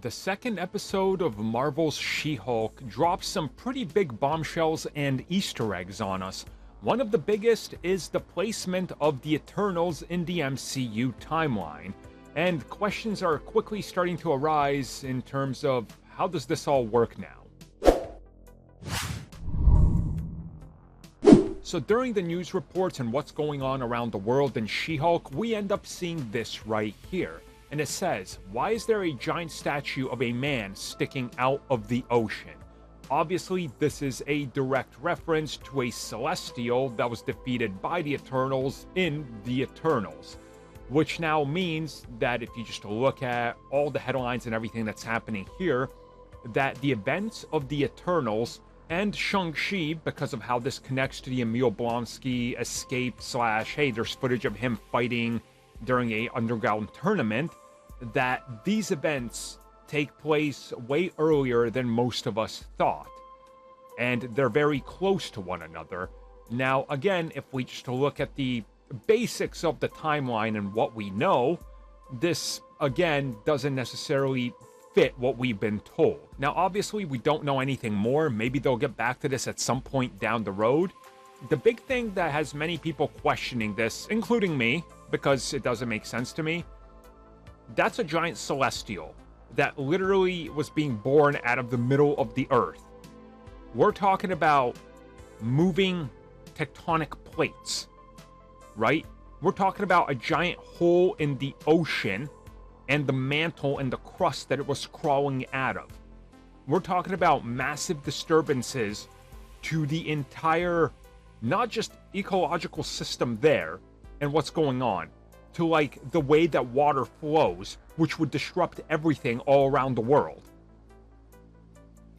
The second episode of Marvel's She-Hulk drops some pretty big bombshells and Easter eggs on us. One of the biggest is the placement of the Eternals in the MCU timeline, and questions are quickly starting to arise in terms of how does this all work now? So during the news reports and what's going on around the world in She-Hulk, we end up seeing this right here. And it says, why is there a giant statue of a man sticking out of the ocean? Obviously, this is a direct reference to a Celestial that was defeated by the Eternals in the Eternals. Which now means that if you just look at all the headlines and everything that's happening here, that the events of the Eternals and Shang-Chi, because of how this connects to the Emil Blonsky escape / hey, there's footage of him fighting during a underground tournament, that these events take place way earlier than most of us thought. And they're very close to one another. Now, again, if we just look at the basics of the timeline and what we know, this, again, doesn't necessarily fit what we've been told. Now, obviously, we don't know anything more. Maybe they'll get back to this at some point down the road. The big thing that has many people questioning this, including me, because it doesn't make sense to me, that's a giant Celestial that literally was being born out of the middle of the earth. We're talking about moving tectonic plates, right? We're talking about a giant hole in the ocean and the mantle and the crust that it was crawling out of. We're talking about massive disturbances to the entire, not just ecological system there and what's going on, to like the way that water flows, which would disrupt everything all around the world.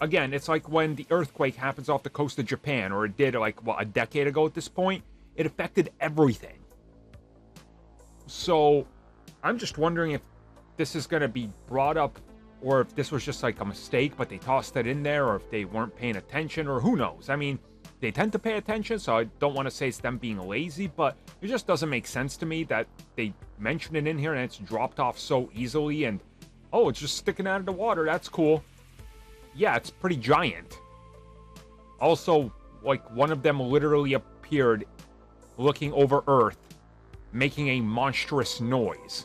Again, it's like when the earthquake happens off the coast of Japan, or it did like, a decade ago at this point. It affected everything. So I'm just wondering if this is going to be brought up, or if this was just like a mistake, but they tossed it in there, or if they weren't paying attention, or who knows. I mean, they tend to pay attention, so I don't want to say it's them being lazy, but it just doesn't make sense to me that they mention it in here and it's dropped off so easily, and oh, it's just sticking out of the water, that's cool. Yeah, it's pretty giant. Also, like, one of them literally appeared looking over Earth, making a monstrous noise.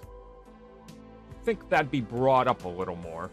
I think that'd be brought up a little more.